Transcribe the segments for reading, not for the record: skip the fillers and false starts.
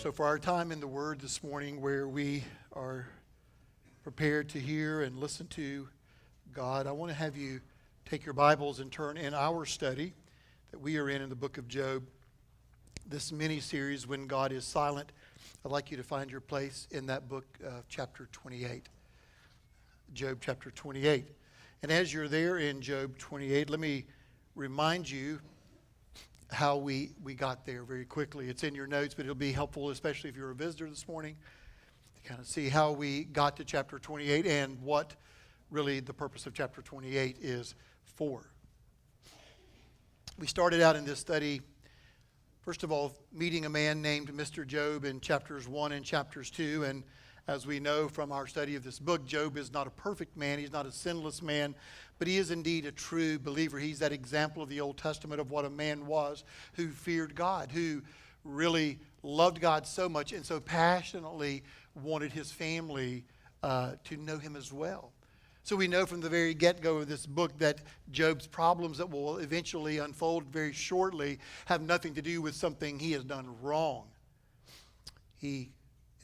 So for our time in the Word this morning, where we are prepared to hear and listen to God, I want to have you take your Bibles and turn in our study that we are in the book of Job, this mini-series, When God is Silent. I'd like you to find your place in that book, chapter 28. Job chapter 28. And as you're there in Job 28, let me remind you how we got there very quickly. It's in your notes, but it'll be helpful, especially if you're a visitor this morning, to kind of see how we got to chapter 28 and what really the purpose of chapter 28 is for. We started out in this study, first of all, meeting a man named Mr. Job in chapters 1 and chapters 2. And as we know from our study of this book, Job is not a perfect man. He's not a sinless man, but he is indeed a true believer. He's that example of the Old Testament of what a man was who feared God, who really loved God so much and so passionately wanted his family to know him as well. So we know from the very get-go of this book that Job's problems that will eventually unfold very shortly have nothing to do with something he has done wrong. He,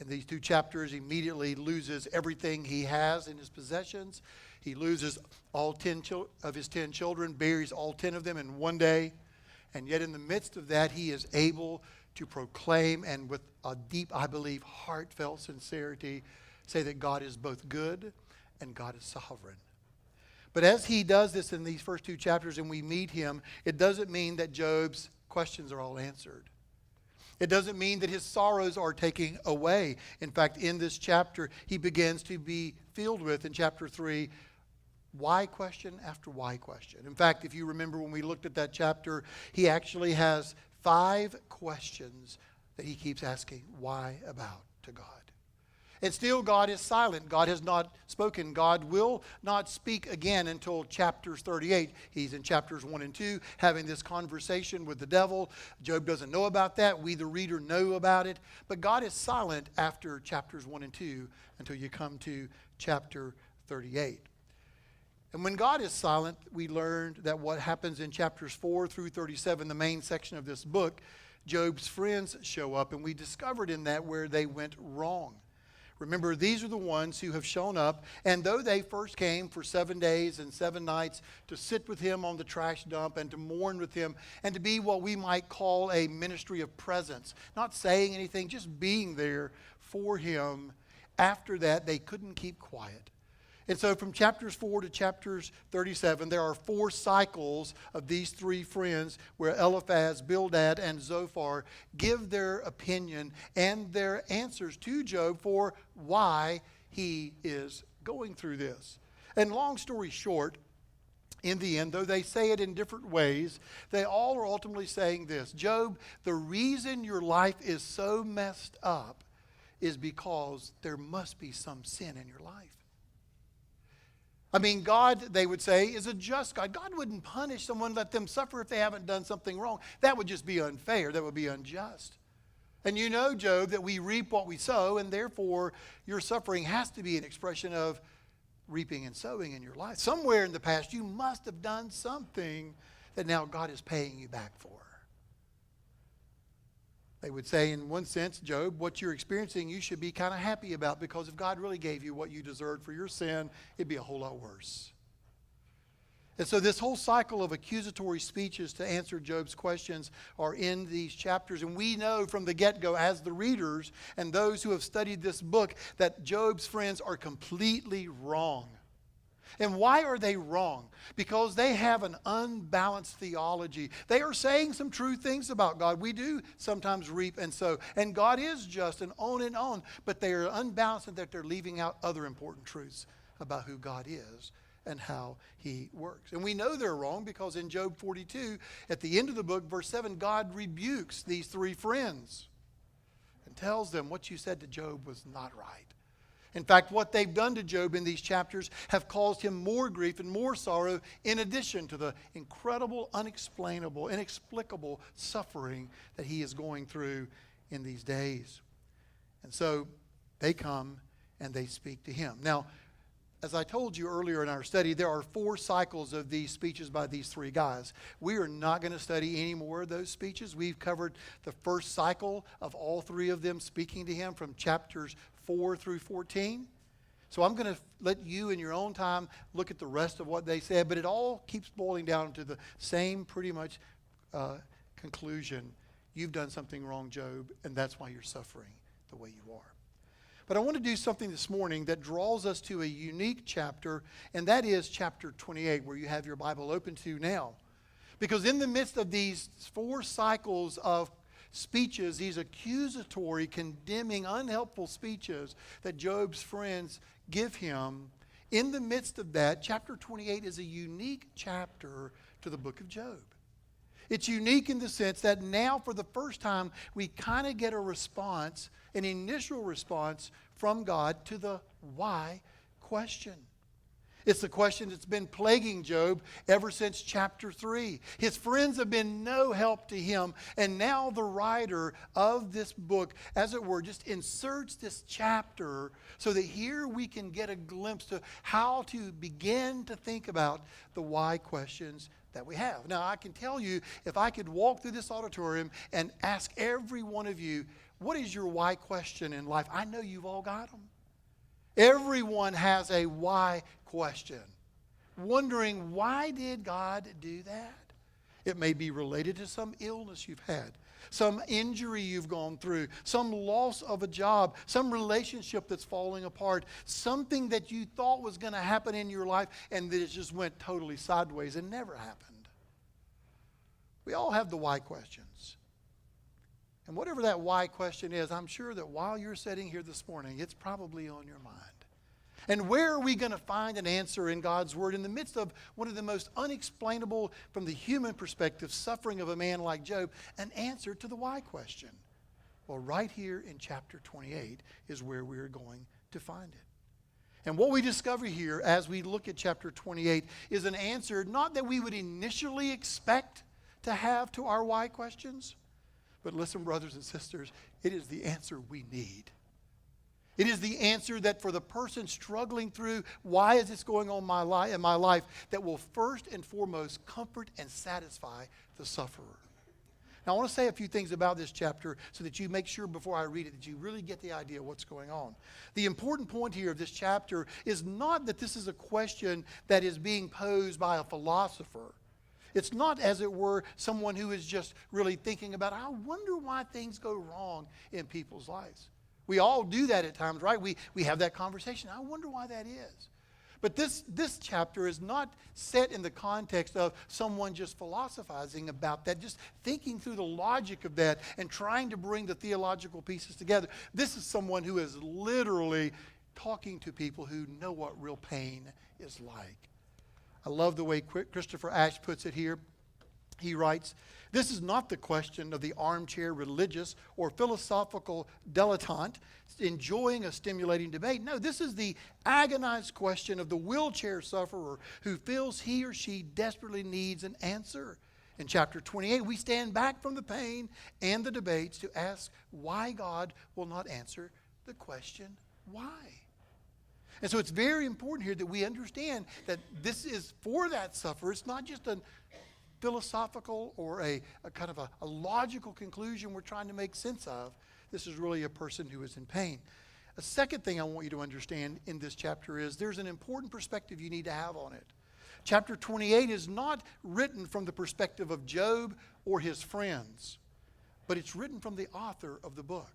in these 2 chapters, immediately loses everything he has in his possessions. He loses all 10 of his 10 children, buries all 10 of them in one day. And yet in the midst of that, he is able to proclaim and with a deep, I believe, heartfelt sincerity, say that God is both good and God is sovereign. But as he does this in these first 2 chapters and we meet him, it doesn't mean that Job's questions are all answered. It doesn't mean that his sorrows are taken away. In fact, in this chapter, he begins to be filled with, in chapter 3, why question after why question. In fact, if you remember when we looked at that chapter, he actually has 5 questions that he keeps asking why about to God. And still God is silent. God has not spoken. God will not speak again until chapters 38. He's in chapters 1 and 2 having this conversation with the devil. Job doesn't know about that. We, the reader, know about it. But God is silent after chapters 1 and 2 until you come to chapter 38. And when God is silent, we learned that what happens in chapters 4 through 37, the main section of this book, Job's friends show up. And we discovered in that where they went wrong. Remember, these are the ones who have shown up, and though they first came for 7 days and 7 nights to sit with him on the trash dump and to mourn with him and to be what we might call a ministry of presence, not saying anything, just being there for him, after that they couldn't keep quiet. And so from chapters 4 to chapters 37, there are 4 cycles of these 3 friends where Eliphaz, Bildad, and Zophar give their opinion and their answers to Job for why he is going through this. And long story short, in the end, though they say it in different ways, they all are ultimately saying this: Job, the reason your life is so messed up is because there must be some sin in your life. I mean, God, they would say, is a just God. God wouldn't punish someone, let them suffer if they haven't done something wrong. That would just be unfair. That would be unjust. And you know, Job, that we reap what we sow, and therefore your suffering has to be an expression of reaping and sowing in your life. Somewhere in the past, you must have done something that now God is paying you back for. They would say, in one sense, Job, what you're experiencing, you should be kind of happy about, because if God really gave you what you deserved for your sin, it'd be a whole lot worse. And so this whole cycle of accusatory speeches to answer Job's questions are in these chapters. And we know from the get-go, as the readers and those who have studied this book, that Job's friends are completely wrong. And why are they wrong? Because they have an unbalanced theology. They are saying some true things about God. We do sometimes reap and sow. And God is just and on. But they are unbalanced in that they're leaving out other important truths about who God is and how he works. And we know they're wrong because in Job 42, at the end of the book, verse 7, God rebukes these 3 friends and tells them what you said to Job was not right. In fact, what they've done to Job in these chapters have caused him more grief and more sorrow, in addition to the incredible, unexplainable, inexplicable suffering that he is going through in these days. And so they come and they speak to him. Now, as I told you earlier in our study, there are 4 cycles of these speeches by these 3 guys. We are not going to study any more of those speeches. We've covered the first cycle of all 3 of them speaking to him from chapters 4 through 14. So I'm going to let you in your own time look at the rest of what they said, but it all keeps boiling down to the same pretty much conclusion. You've done something wrong, Job, and that's why you're suffering the way you are. But I want to do something this morning that draws us to a unique chapter, and that is chapter 28, where you have your Bible open to now. Because in the midst of these 4 cycles of speeches, these accusatory, condemning, unhelpful speeches that Job's friends give him, in the midst of that, chapter 28 is a unique chapter to the book of Job. It's unique in the sense that now, for the first time, we kind of get a response, an initial response from God to the why question. It's the question that's been plaguing Job ever since chapter 3. His friends have been no help to him, and now the writer of this book, as it were, just inserts this chapter so that here we can get a glimpse of how to begin to think about the why questions that we have. Now, I can tell you, if I could walk through this auditorium and ask every one of you, what is your why question in life? I know you've all got them. Everyone has a why question. Wondering, why did God do that? It may be related to some illness you've had, some injury you've gone through, some loss of a job, some relationship that's falling apart, something that you thought was going to happen in your life and that it just went totally sideways and never happened. We all have the why questions. And whatever that why question is, I'm sure that while you're sitting here this morning, it's probably on your mind. And where are we going to find an answer in God's Word in the midst of one of the most unexplainable, from the human perspective, suffering of a man like Job, an answer to the why question? Well, right here in chapter 28 is where we're going to find it. And what we discover here as we look at chapter 28 is an answer not that we would initially expect to have to our why questions, but listen, brothers and sisters, it is the answer we need. It is the answer that for the person struggling through, why is this going on in my life, that will first and foremost comfort and satisfy the sufferer. Now, I want to say a few things about this chapter so that you make sure before I read it that you really get the idea of what's going on. The important point here of this chapter is not that this is a question that is being posed by a philosopher. It's not, as it were, someone who is just really thinking about, I wonder why things go wrong in people's lives. We all do that at times, right? We have that conversation. I wonder why that is. But this chapter is not set in the context of someone just philosophizing about that, just thinking through the logic of that and trying to bring the theological pieces together. This is someone who is literally talking to people who know what real pain is like. I love the way Christopher Ash puts it here. He writes, this is not the question of the armchair religious or philosophical dilettante enjoying a stimulating debate. No, this is the agonized question of the wheelchair sufferer who feels he or she desperately needs an answer. In chapter 28, we stand back from the pain and the debates to ask why God will not answer the question, why? And so it's very important here that we understand that this is for that sufferer. It's not just a philosophical or a kind of a logical conclusion we're trying to make sense of. This is really a person who is in pain. A second thing I want you to understand in this chapter is there's an important perspective you need to have on it. Chapter 28 is not written from the perspective of Job or his friends, but it's written from the author of the book.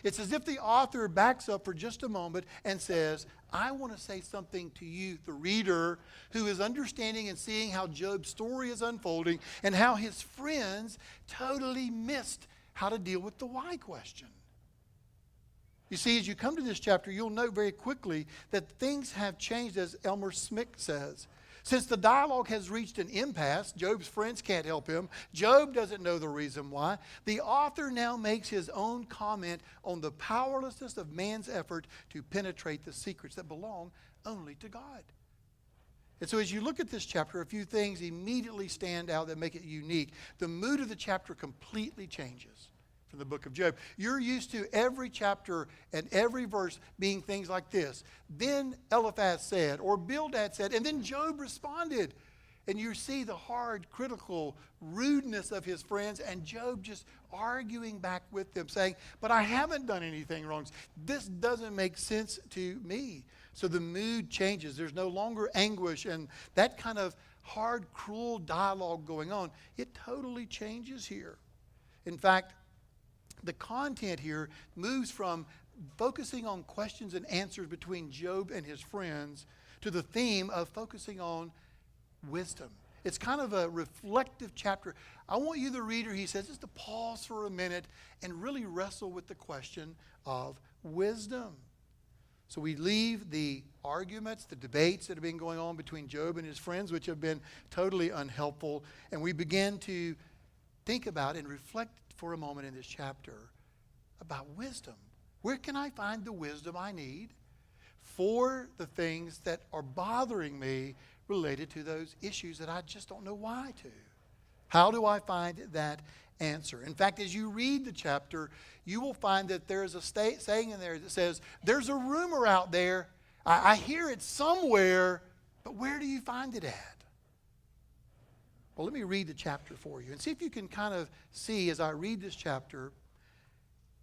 It's as if the author backs up for just a moment and says, I want to say something to you, the reader, who is understanding and seeing how Job's story is unfolding and how his friends totally missed how to deal with the why question. You see, as you come to this chapter, you'll note very quickly that things have changed, as Elmer Smick says. Since the dialogue has reached an impasse, Job's friends can't help him. Job doesn't know the reason why. The author now makes his own comment on the powerlessness of man's effort to penetrate the secrets that belong only to God. And so as you look at this chapter, a few things immediately stand out that make it unique. The mood of the chapter completely changes. from the book of Job. You're used to every chapter and every verse being things like this. Then Eliphaz said, or Bildad said, and then Job responded. And you see the hard, critical rudeness of his friends, and Job just arguing back with them, saying, but I haven't done anything wrong. This doesn't make sense to me. So the mood changes. There's no longer anguish and that kind of hard, cruel dialogue going on. It totally changes here. In fact, the content here moves from focusing on questions and answers between Job and his friends to the theme of focusing on wisdom. It's kind of a reflective chapter. I want you, the reader, he says, just to pause for a minute and really wrestle with the question of wisdom. So we leave the arguments, the debates that have been going on between Job and his friends, which have been totally unhelpful, and we begin to think about and reflect for a moment in this chapter about wisdom. Where can I find the wisdom I need for the things that are bothering me related to those issues that I just don't know why to? How do I find that answer? In fact, as you read the chapter, you will find that there's a saying in there that says, there's a rumor out there. I hear it somewhere, but where do you find it at? Well, let me read the chapter for you and see if you can kind of see as I read this chapter,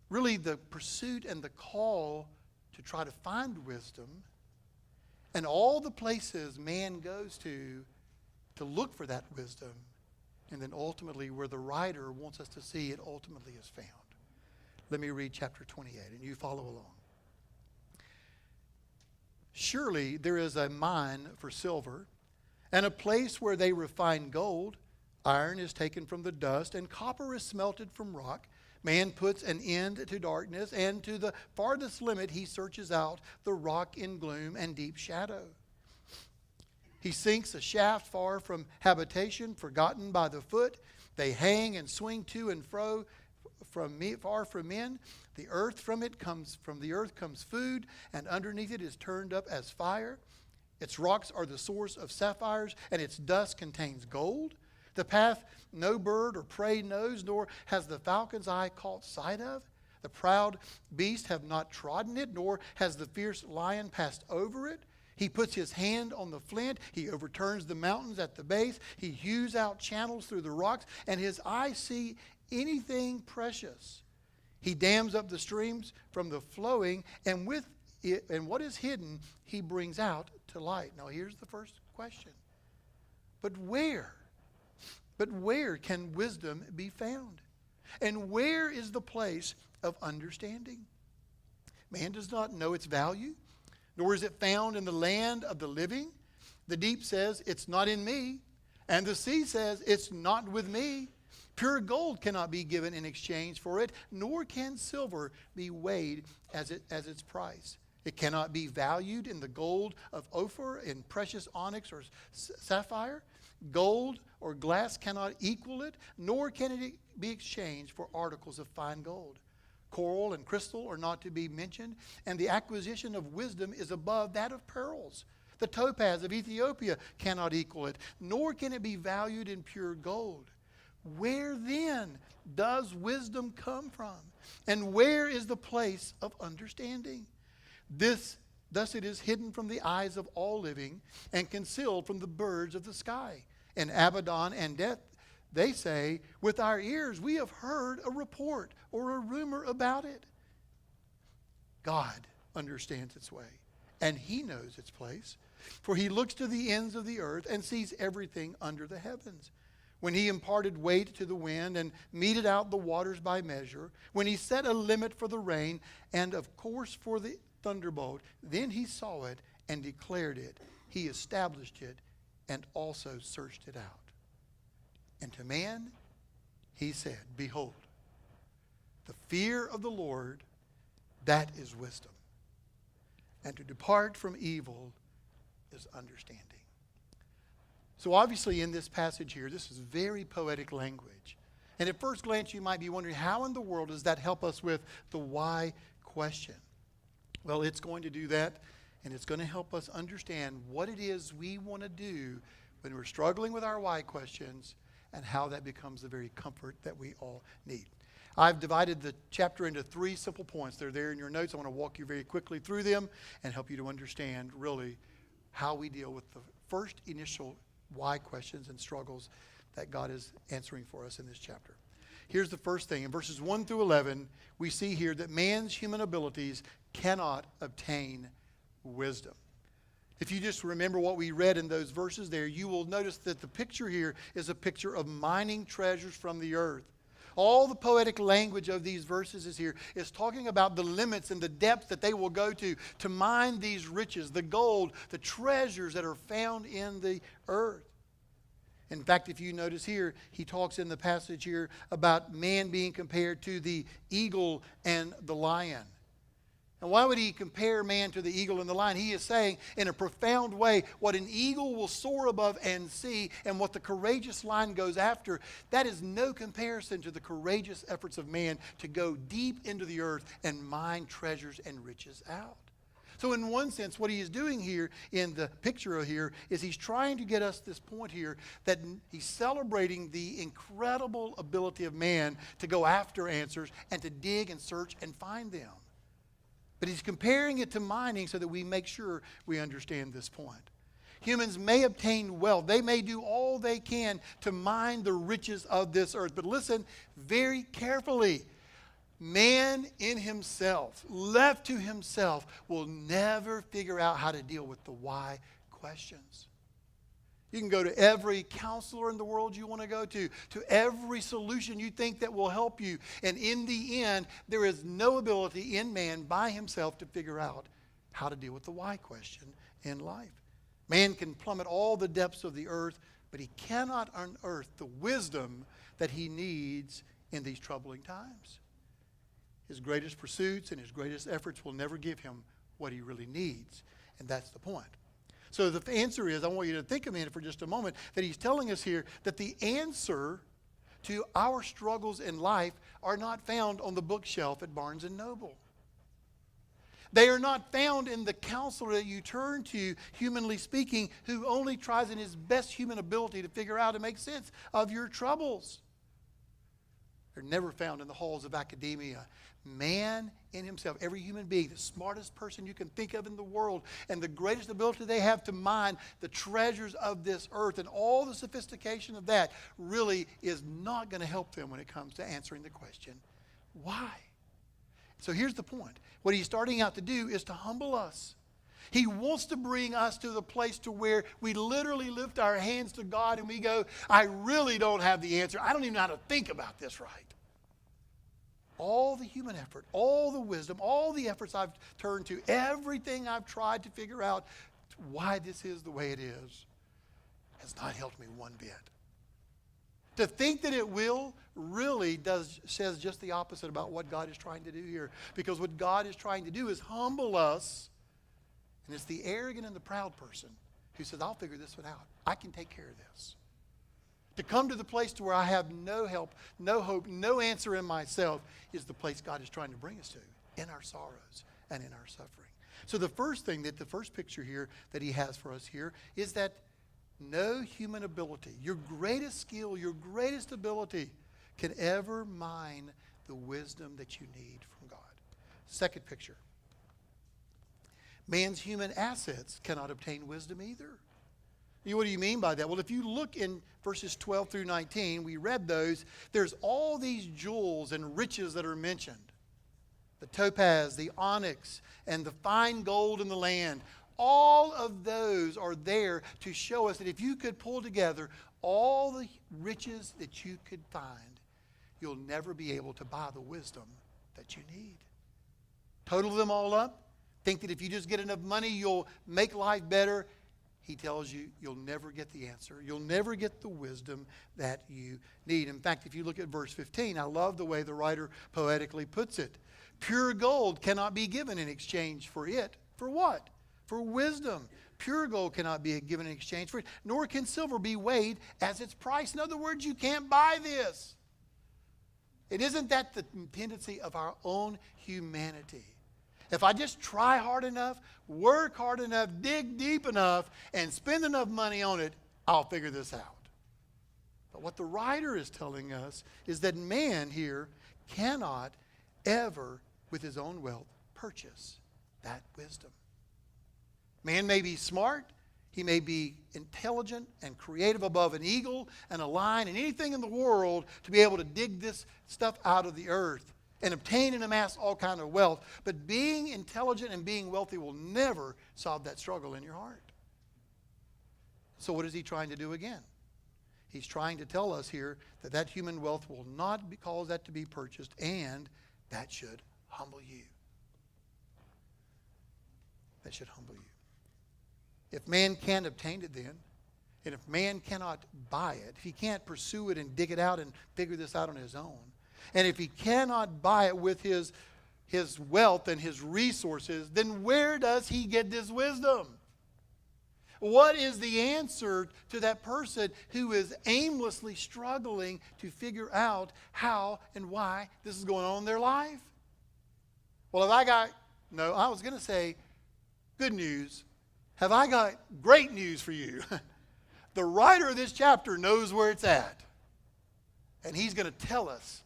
really the pursuit and the call to try to find wisdom and all the places man goes to look for that wisdom, and then ultimately where the writer wants us to see it ultimately is found. Let me read chapter 28, and you follow along. Surely there is a mine for silver, and a place where they refine gold. Iron is taken from the dust, and copper is smelted from rock. Man puts an end to darkness, and to the farthest limit he searches out the rock in gloom and deep shadow. He sinks a shaft far from habitation, forgotten by the foot. They hang and swing to and fro far from men. From the earth comes food, and underneath it is turned up as fire. Its rocks are the source of sapphires, and its dust contains gold. The path no bird or prey knows, nor has the falcon's eye caught sight of. The proud beast have not trodden it, nor has the fierce lion passed over it. He puts his hand on the flint. He overturns the mountains at the base. He hews out channels through the rocks, and his eyes see anything precious. He dams up the streams from the flowing, and with it, and what is hidden he brings out to light. Now here's the first question. But where can wisdom be found? And where is the place of understanding? Man does not know its value, nor is it found in the land of the living. The deep says, it's not in me. And the sea says, it's not with me. Pure gold cannot be given in exchange for it, nor can silver be weighed as its price. It cannot be valued in the gold of Ophir, in precious onyx or sapphire. Gold or glass cannot equal it, nor can it be exchanged for articles of fine gold. Coral and crystal are not to be mentioned, and the acquisition of wisdom is above that of pearls. The topaz of Ethiopia cannot equal it, nor can it be valued in pure gold. Where then does wisdom come from? And where is the place of understanding? Thus it is hidden from the eyes of all living and concealed from the birds of the sky. In Abaddon and Death, they say, with our ears we have heard a report or a rumor about it. God understands its way, and he knows its place. For he looks to the ends of the earth and sees everything under the heavens. When he imparted weight to the wind and meted out the waters by measure, when he set a limit for the rain and of course for the thunderbolt, then he saw it and declared it. He established it and also searched it out. And to man he said, behold, the fear of the Lord, that is wisdom. And to depart from evil is understanding. So obviously in this passage here, this is very poetic language. And at first glance you might be wondering, how in the world does that help us with the why question? Well, it's going to do that, and it's going to help us understand what it is we want to do when we're struggling with our why questions and how that becomes the very comfort that we all need. I've divided the chapter into 3 simple points. They're there in your notes. I want to walk you very quickly through them and help you to understand really how we deal with the first initial why questions and struggles that God is answering for us in this chapter. Here's the first thing. In verses 1 through 11, we see here that man's human abilities cannot obtain wisdom. If you just remember what we read in those verses there, you will notice that the picture here is a picture of mining treasures from the earth. All the poetic language of these verses is talking about the limits and the depths that they will go to mine these riches, the gold, the treasures that are found in the earth. In fact, if you notice here, he talks in the passage here about man being compared to the eagle and the lion. And why would he compare man to the eagle and the lion? He is saying in a profound way what an eagle will soar above and see, and what the courageous lion goes after, that is no comparison to the courageous efforts of man to go deep into the earth and mine treasures and riches out. So in one sense, what he is doing here in the picture here is he's trying to get us this point here that he's celebrating the incredible ability of man to go after answers and to dig and search and find them. But he's comparing it to mining so that we make sure we understand this point. Humans may obtain wealth. They may do all they can to mine the riches of this earth. But listen very carefully. Man in himself, left to himself, will never figure out how to deal with the why questions. You can go to every counselor in the world you want to go to every solution you think that will help you. And in the end, there is no ability in man by himself to figure out how to deal with the why question in life. Man can plummet all the depths of the earth, but he cannot unearth the wisdom that he needs in these troubling times. His greatest pursuits and his greatest efforts will never give him what he really needs. And that's the point. So the answer is, I want you to think a minute for just a moment, that he's telling us here that the answer to our struggles in life are not found on the bookshelf at Barnes & Noble. They are not found in the counselor that you turn to, humanly speaking, who only tries in his best human ability to figure out and make sense of your troubles. They're never found in the halls of academia. Man in himself, every human being, the smartest person you can think of in the world, and the greatest ability they have to mine the treasures of this earth and all the sophistication of that really is not going to help them when it comes to answering the question, why? So here's the point. What he's starting out to do is to humble us. He wants to bring us to the place to where we literally lift our hands to God and we go, I really don't have the answer. I don't even know how to think about this right. All the human effort, all the wisdom, all the efforts I've turned to, everything I've tried to figure out why this is the way it is, has not helped me one bit. To think that it will really says just the opposite about what God is trying to do here. Because what God is trying to do is humble us. And it's the arrogant and the proud person who says, I'll figure this one out. I can take care of this. To come to the place to where I have no help, no hope, no answer in myself is the place God is trying to bring us to in our sorrows and in our suffering. So the first thing, that the first picture here that he has for us here is that no human ability, your greatest skill, your greatest ability can ever mine the wisdom that you need from God. Second picture. Man's human assets cannot obtain wisdom either. What do you mean by that? Well, if you look in verses 12 through 19, we read those, there's all these jewels and riches that are mentioned. The topaz, the onyx, and the fine gold in the land. All of those are there to show us that if you could pull together all the riches that you could find, you'll never be able to buy the wisdom that you need. Total them all up. Think that if you just get enough money, you'll make life better. He tells you you'll never get the answer. You'll never get the wisdom that you need. In fact, if you look at verse 15, I love the way the writer poetically puts it. Pure gold cannot be given in exchange for it. For what? For wisdom. Pure gold cannot be given in exchange for it, nor can silver be weighed as its price. In other words, you can't buy this. It isn't that the tendency of our own humanity. If I just try hard enough, work hard enough, dig deep enough, and spend enough money on it, I'll figure this out. But what the writer is telling us is that man here cannot ever, with his own wealth, purchase that wisdom. Man may be smart, he may be intelligent and creative above an eagle and a lion and anything in the world to be able to dig this stuff out of the earth and obtain and amass all kind of wealth. But being intelligent and being wealthy will never solve that struggle in your heart. So what is he trying to do again? He's trying to tell us here that that human wealth will not cause that to be purchased, and that should humble you. That should humble you. If man can't obtain it then, and if man cannot buy it, if he can't pursue it and dig it out and figure this out on his own, and if he cannot buy it with his wealth and his resources, then where does he get this wisdom? What is the answer to that person who is aimlessly struggling to figure out how and why this is going on in their life? Well, I was going to say good news. Have I got great news for you? The writer of this chapter knows where it's at. And he's going to tell us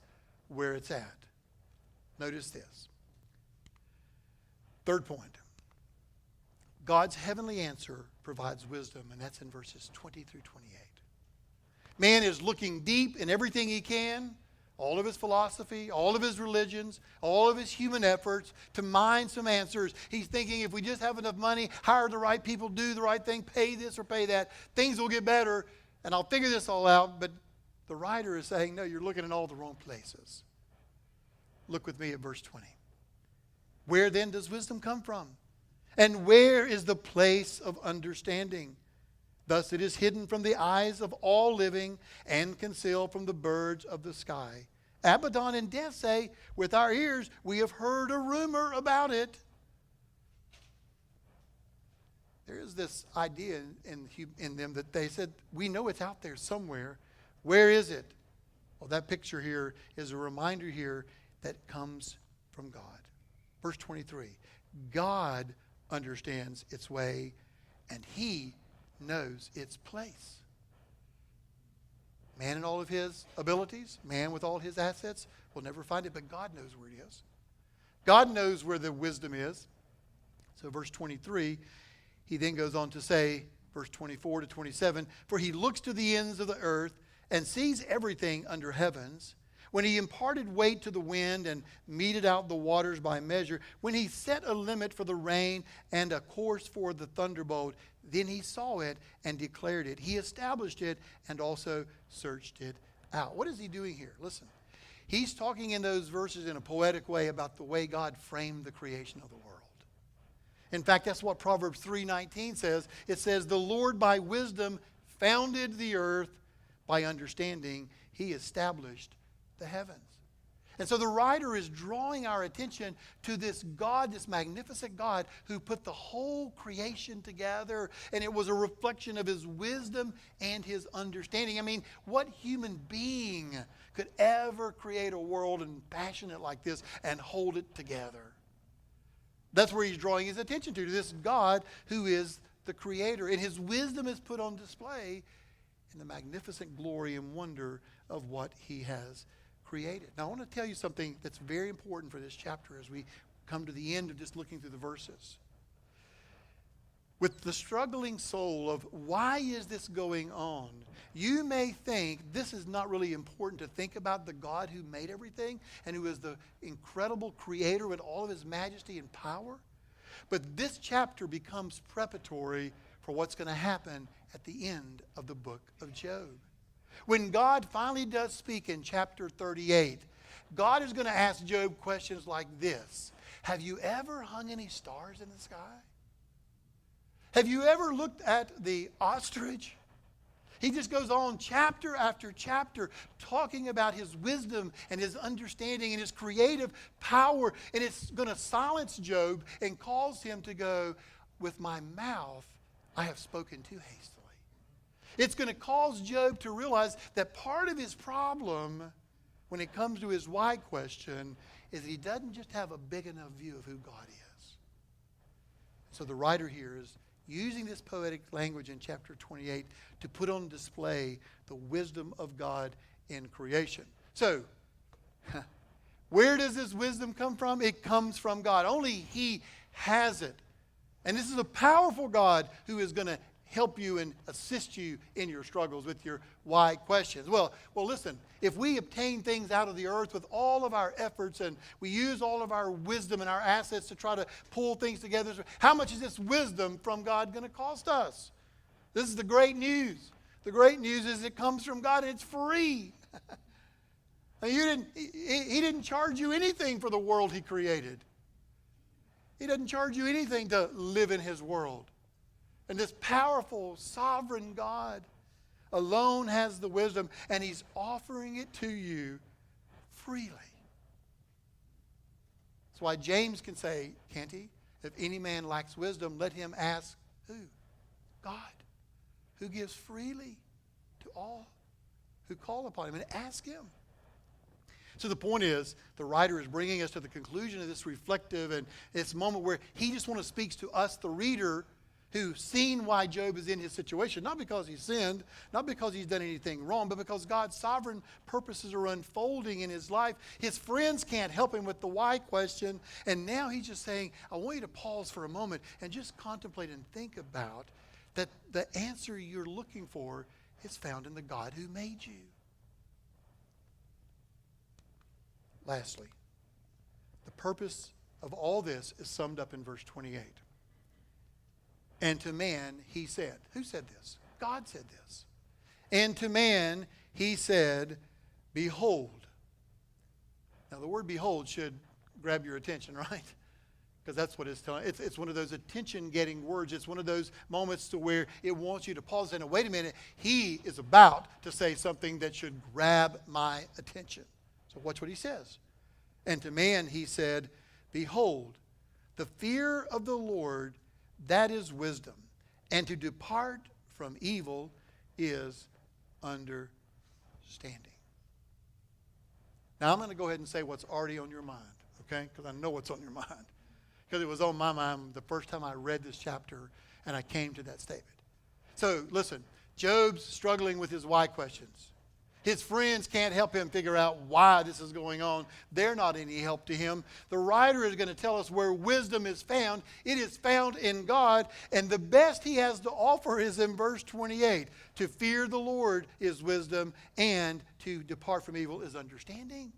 where it's at. Notice this. Third point. God's heavenly answer provides wisdom, and that's in verses 20 through 28. Man is looking deep in everything he can, all of his philosophy, all of his religions, all of his human efforts to mine some answers. He's thinking if we just have enough money, hire the right people, do the right thing, pay this or pay that, things will get better, and I'll figure this all out. But the writer is saying, no, you're looking in all the wrong places. Look with me at verse 20. Where then does wisdom come from? And where is the place of understanding? Thus it is hidden from the eyes of all living and concealed from the birds of the sky. Abaddon and Death say, with our ears we have heard a rumor about it. There is this idea in them that they said, we know it's out there somewhere. Where is it? Well, that picture here is a reminder here that comes from God. Verse 23, God understands its way, and he knows its place. Man in all of his abilities, man with all his assets will never find it, but God knows where it is. God knows where the wisdom is. So verse 23, he then goes on to say, verse 24 to 27, for he looks to the ends of the earth and sees everything under heavens. When he imparted weight to the wind and meted out the waters by measure, when he set a limit for the rain and a course for the thunderbolt, then he saw it and declared it. He established it and also searched it out. What is he doing here? Listen, he's talking in those verses in a poetic way about the way God framed the creation of the world. In fact, that's what Proverbs 3:19 says. It says, the Lord by wisdom founded the earth, by understanding he established the heavens. And so the writer is drawing our attention to this God, this magnificent God who put the whole creation together, and it was a reflection of his wisdom and his understanding. I mean, what human being could ever create a world and fashion it like this and hold it together? That's where he's drawing his attention to this God who is the creator, and his wisdom is put on display in the magnificent glory and wonder of what he has created. Now, I want to tell you something that's very important for this chapter as we come to the end of just looking through the verses. With the struggling soul of why is this going on, you may think this is not really important to think about the God who made everything and who is the incredible creator with all of his majesty and power. But this chapter becomes preparatory for what's going to happen at the end of the book of Job. When God finally does speak in chapter 38, God is going to ask Job questions like this. Have you ever hung any stars in the sky? Have you ever looked at the ostrich? He just goes on chapter after chapter talking about his wisdom and his understanding and his creative power. And it's going to silence Job and cause him to go, with my mouth I have spoken too hastily. It's going to cause Job to realize that part of his problem when it comes to his why question is that he doesn't just have a big enough view of who God is. So the writer here is using this poetic language in chapter 28 to put on display the wisdom of God in creation. So, Where does this wisdom come from? It comes from God. Only He has it. And this is a powerful God who is going to help you and assist you in your struggles with your why questions. Well, listen, if we obtain things out of the earth with all of our efforts and we use all of our wisdom and our assets to try to pull things together, how much is this wisdom from God going to cost us? This is the great news. The great news is it comes from God and it's free. He didn't charge you anything for the world He created. He doesn't charge you anything to live in His world. And this powerful, sovereign God alone has the wisdom, and He's offering it to you freely. That's why James can say, can't he? If any man lacks wisdom, let him ask who? God, who gives freely to all who call upon Him, and ask Him. So the point is, the writer is bringing us to the conclusion of this reflective and this moment where he just wants to speak to us, the reader, who's seen why Job is in his situation. Not because he sinned, not because he's done anything wrong, but because God's sovereign purposes are unfolding in his life. His friends can't help him with the why question. And now he's just saying, I want you to pause for a moment and just contemplate and think about that the answer you're looking for is found in the God who made you. Lastly, the purpose of all this is summed up in verse 28. And to man he said. Who said this? God said this. And to man he said, behold. Now the word behold should grab your attention, right? Because that's what it's telling. It's one of those attention-getting words. It's one of those moments to where it wants you to pause and wait a minute. He is about to say something that should grab my attention. So watch what he says. And to man he said, behold, the fear of the Lord, that is wisdom, and to depart from evil is understanding. Now I'm going to go ahead and say what's already on your mind, okay? Because I know what's on your mind. Because it was on my mind the first time I read this chapter and I came to that statement. So listen, Job's struggling with his why questions. His friends can't help him figure out why this is going on. They're not any help to him. The writer is going to tell us where wisdom is found. It is found in God, and the best he has to offer is in verse 28. To fear the Lord is wisdom, and to depart from evil is understanding.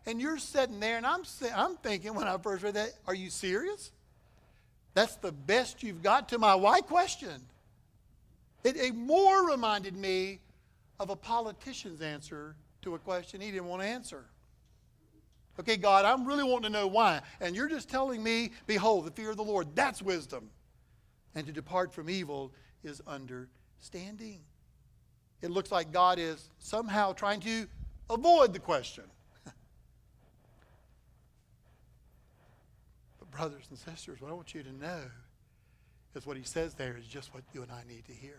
And you're sitting there, and I'm thinking when I first read that, are you serious? That's the best you've got to my why question. It more reminded me of a politician's answer to a question he didn't want to answer. Okay, God, I'm really wanting to know why. And you're just telling me, behold, the fear of the Lord, that's wisdom. And to depart from evil is understanding. It looks like God is somehow trying to avoid the question. But brothers and sisters, what I want you to know is what he says there is just what you and I need to hear.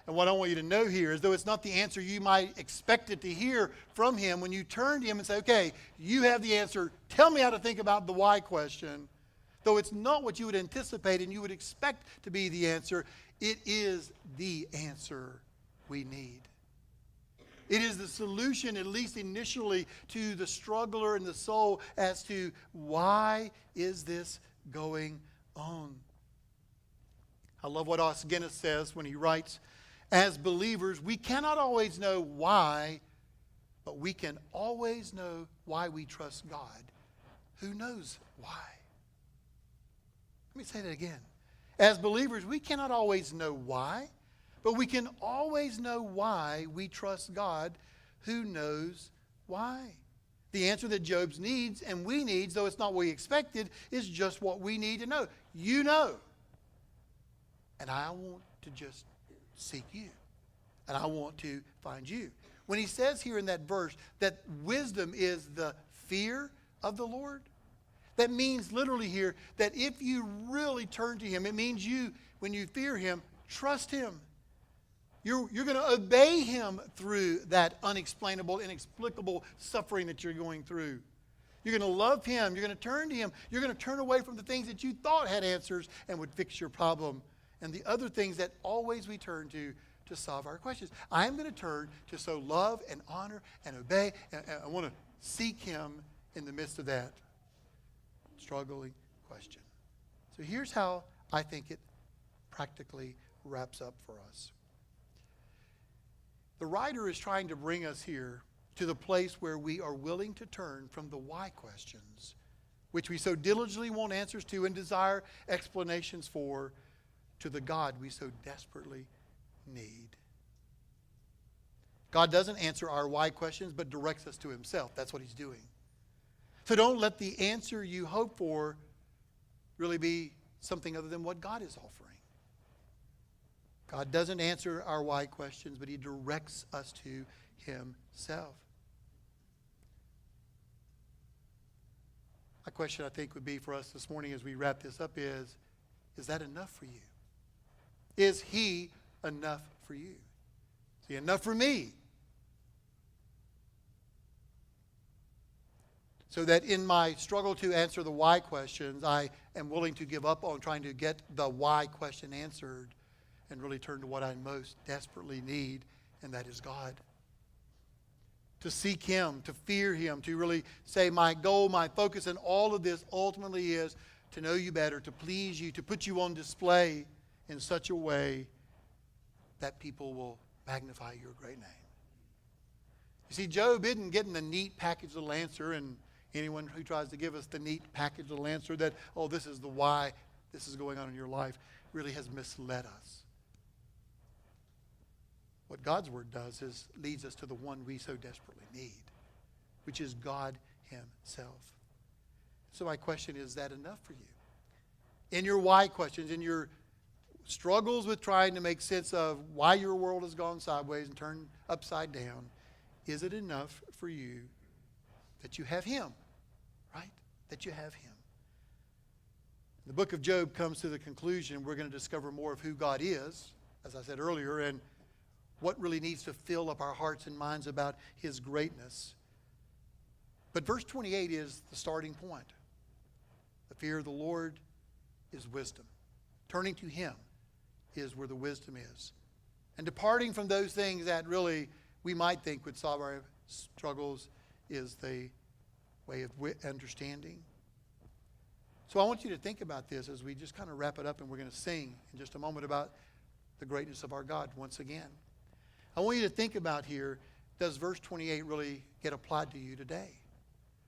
And what I want you to know here is, though it's not the answer you might expect it to hear from him, when you turn to him and say, okay, you have the answer, tell me how to think about the why question, though it's not what you would anticipate and you would expect to be the answer, it is the answer we need. It is the solution, at least initially, to the struggler in the soul as to why is this going on. I love what Os Guinness says when he writes, as believers, we cannot always know why, but we can always know why we trust God, who knows why. Let me say that again. As believers, we cannot always know why, but we can always know why we trust God, who knows why. The answer that Job needs and we need, though it's not what we expected, is just what we need to know. You know. And I want to just seek you. And I want to find you. When he says here in that verse that wisdom is the fear of the Lord, that means literally here that if you really turn to him, it means you, when you fear him, trust him. You're going to obey him through that unexplainable, inexplicable suffering that you're going through. You're going to love him. You're going to turn to him. You're going to turn away from the things that you thought had answers and would fix your problem. And the other things that always we turn to to solve our questions. I'm going to turn to sow love and honor and obey. And I want to seek him in the midst of that struggling question. So here's how I think it practically wraps up for us. The writer is trying to bring us here to the place where we are willing to turn from the why questions, which we so diligently want answers to and desire explanations for, to the God we so desperately need. God doesn't answer our why questions, but directs us to himself. That's what he's doing. So don't let the answer you hope for really be something other than what God is offering. God doesn't answer our why questions, but he directs us to himself. My question, I think, would be for us this morning as we wrap this up is that enough for you? Is he enough for you? Is he enough for me? So that in my struggle to answer the why questions, I am willing to give up on trying to get the why question answered and really turn to what I most desperately need, and that is God. To seek him, to fear him, to really say my goal, my focus in all of this ultimately is to know you better, to please you, to put you on display in such a way that people will magnify your great name. You see, Job isn't getting the neat package little answer, and anyone who tries to give us the neat package little answer that, oh, this is the why this is going on in your life, really has misled us. What God's word does is leads us to the one we so desperately need, which is God himself. So my question is that enough for you? In your why questions, in your struggles with trying to make sense of why your world has gone sideways and turned upside down, is it enough for you that you have him, right? That you have him. The book of Job comes to the conclusion we're going to discover more of who God is, as I said earlier, and what really needs to fill up our hearts and minds about his greatness. But verse 28 is the starting point. The fear of the Lord is wisdom. Turning to him is where the wisdom is. And departing from those things that really we might think would solve our struggles is the way of understanding. So I want you to think about this as we just kind of wrap it up, and we're going to sing in just a moment about the greatness of our God once again. I want you to think about here, does verse 28 really get applied to you today?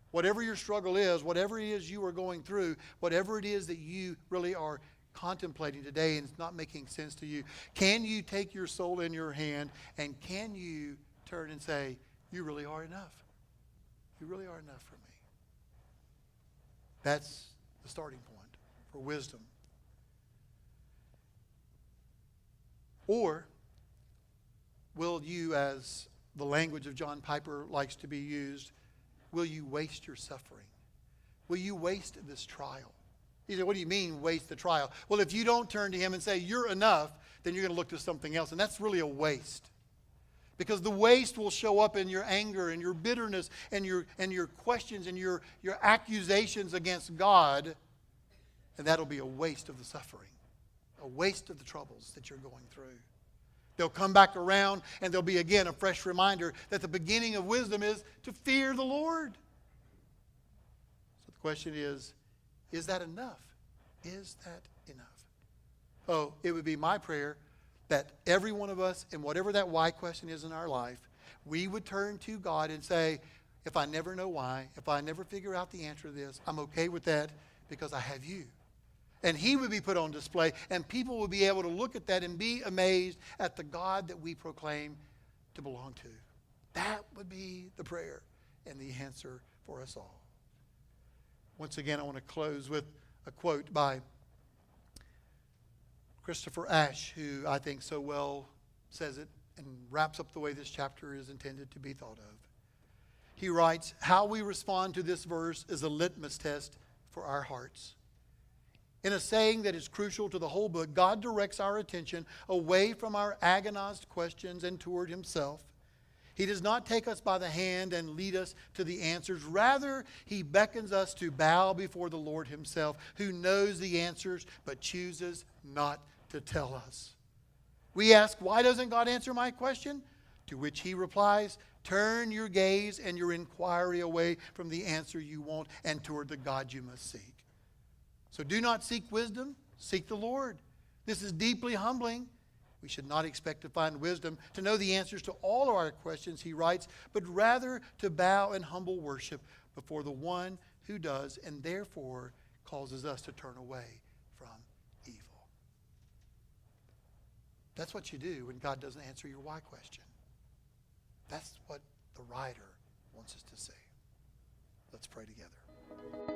Whatever your struggle is, whatever it is you are going through, whatever it is that you really are contemplating today and it's not making sense to you, can you take your soul in your hand and can you turn and say, you really are enough? You really are enough for me. That's the starting point for wisdom. Or will you, as the language of John Piper likes to be used, will you waste your suffering? Will you waste this trial? You say, what do you mean waste the trial? Well, if you don't turn to him and say, you're enough, then you're going to look to something else. And that's really a waste. Because the waste will show up in your anger and your bitterness and your questions and your accusations against God. And that'll be a waste of the suffering. A waste of the troubles that you're going through. They'll come back around and there'll be again a fresh reminder that the beginning of wisdom is to fear the Lord. So the question is that enough? Is that enough? Oh, it would be my prayer that every one of us, in whatever that why question is in our life, we would turn to God and say, if I never know why, if I never figure out the answer to this, I'm okay with that because I have you. And he would be put on display, and people would be able to look at that and be amazed at the God that we proclaim to belong to. That would be the prayer and the answer for us all. Once again, I want to close with a quote by Christopher Ashe, who I think so well says it and wraps up the way this chapter is intended to be thought of. He writes, how we respond to this verse is a litmus test for our hearts. In a saying that is crucial to the whole book, God directs our attention away from our agonized questions and toward himself. He does not take us by the hand and lead us to the answers. Rather, he beckons us to bow before the Lord himself, who knows the answers but chooses not to tell us. We ask, why doesn't God answer my question? To which he replies, turn your gaze and your inquiry away from the answer you want and toward the God you must seek. So do not seek wisdom, seek the Lord. This is deeply humbling. We should not expect to find wisdom, to know the answers to all of our questions, he writes, but rather to bow in humble worship before the one who does and therefore causes us to turn away from evil. That's what you do when God doesn't answer your why question. That's what the writer wants us to say. Let's pray together.